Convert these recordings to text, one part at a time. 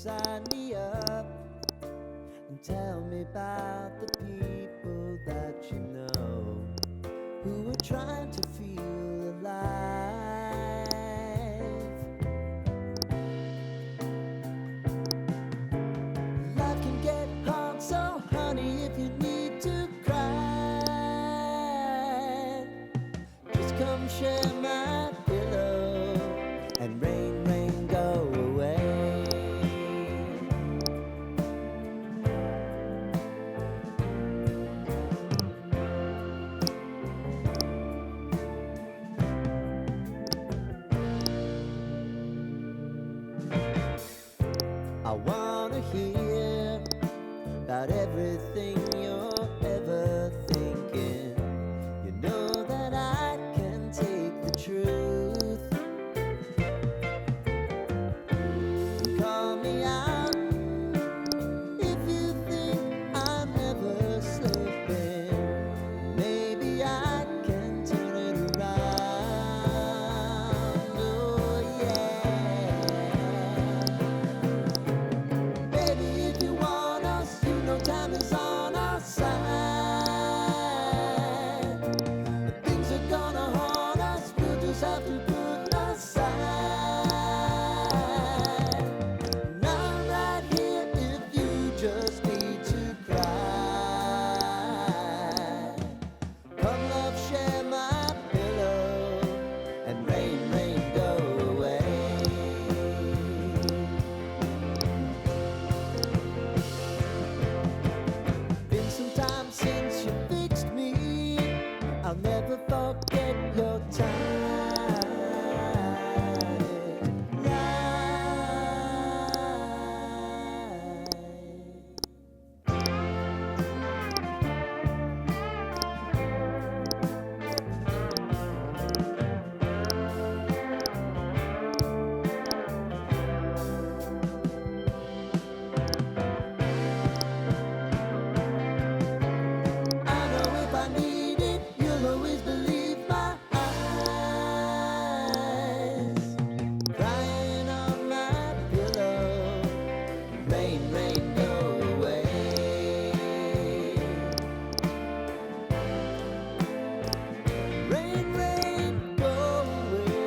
sign me up and tell me about the people that you know who are trying to feel alive. Life can get hard, so honey, if you need to cry, just come share my pillow and rain, rain, go away. I wanna hear about everything you're ever thinking. You know that I can take the truth. Call me out if you think I'm never slipping. Maybe I can turn it around. Oh yeah. Baby, if you want us, you know time is on our side. But things are gonna haunt us, we'll just have to put aside. And I'm right here if you just need to cry. Come love, share my pillow and rain, rain, go away. Been some time since you fixed me. I'll never forget your time. I know if I need it, you'll always believe my eyes. Crying on my pillow, rain, rain, go away. Rain, rain, go away.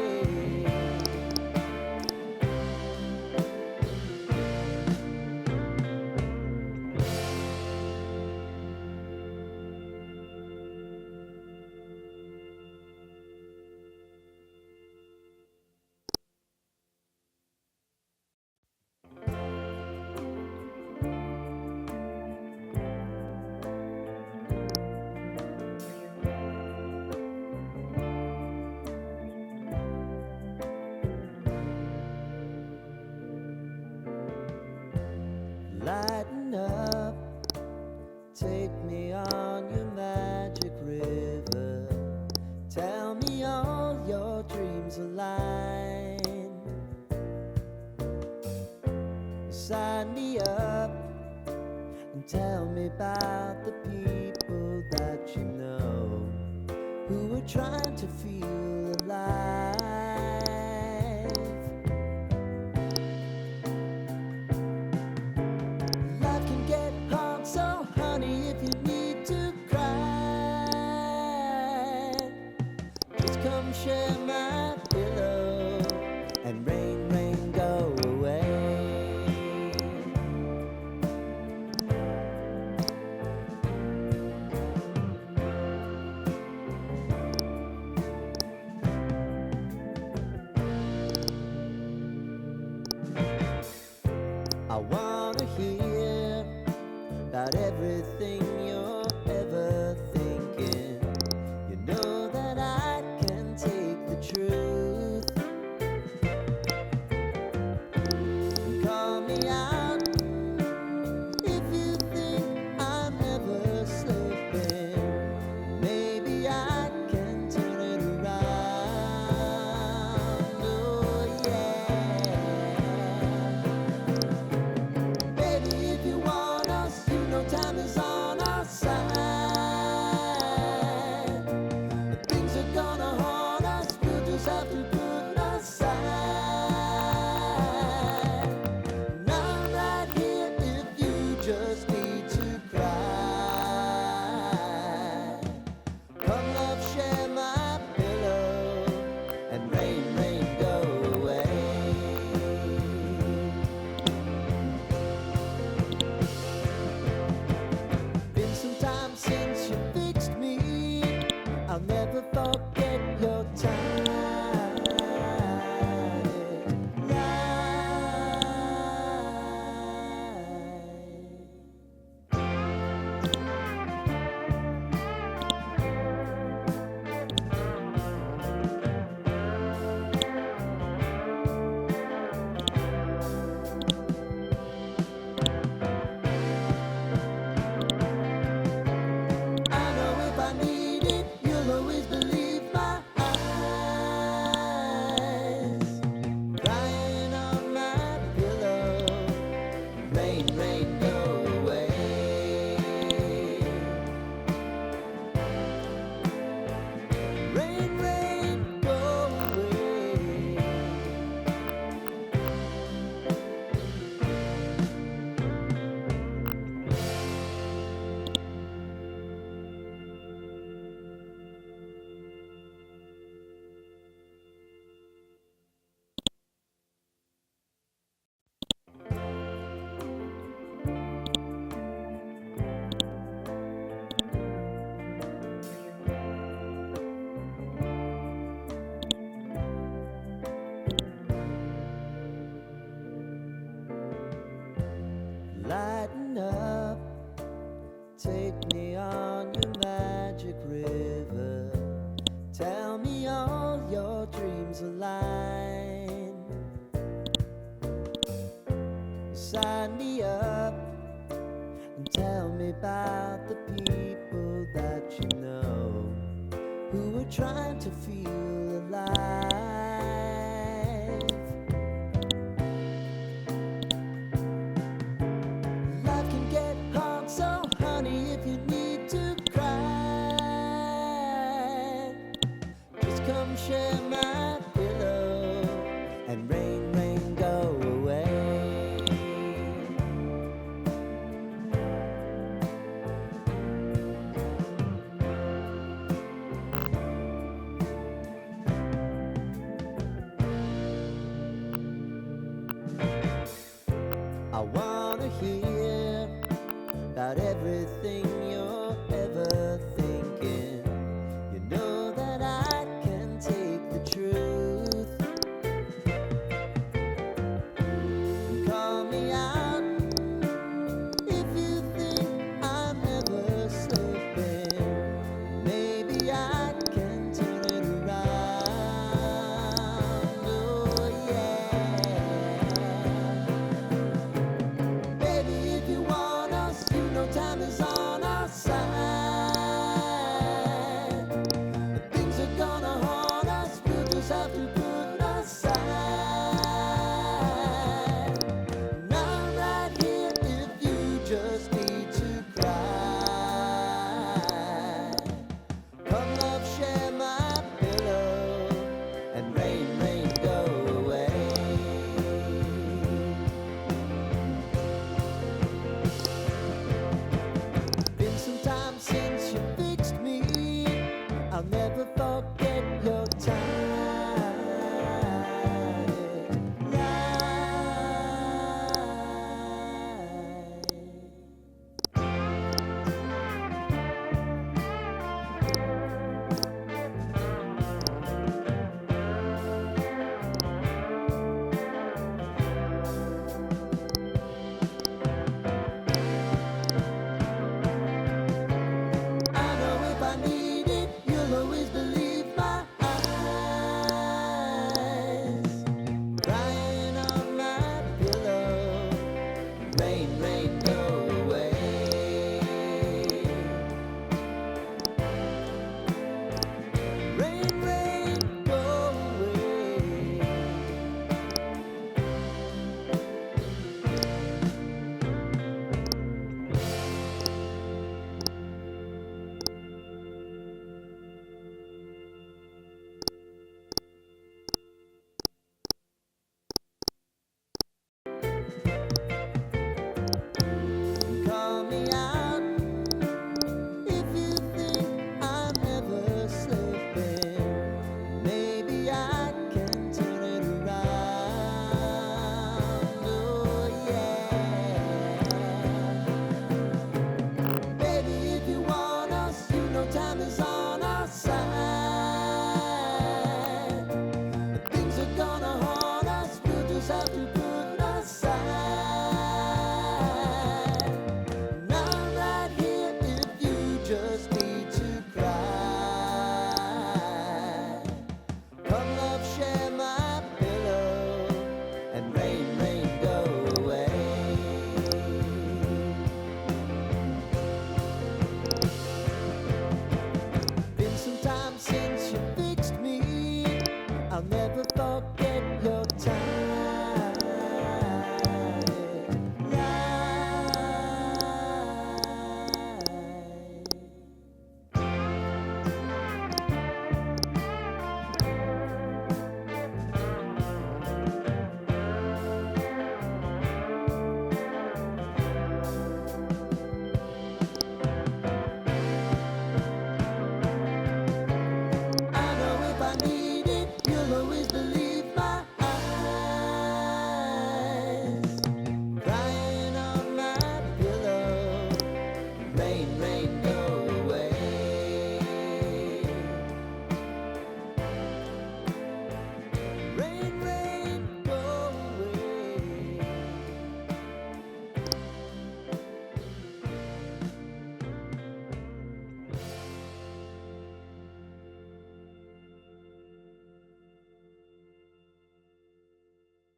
Lighten up, take me on your magic river. Tell me all your dreams align. Sign me up and tell me about the people that you know who are trying to feel alive. Life can get hard, so honey, if you need to cry, just come share my pillow and rain, rain, go away. I wanna hear about everything you're ever thinking. You know that I can take the truth. Call me out if you think I'm never slipping. Maybe I can turn it around. Oh yeah. Baby, if you want us, you know time is on our side. Take me on your magic river. Tell me all your dreams align. Sign me up and tell me about the people that you know who are trying to feel alive. Life can get hard, so honey, if you need to cry, just come share my pillow and rain, rain, go away. I wanna hear about everything you're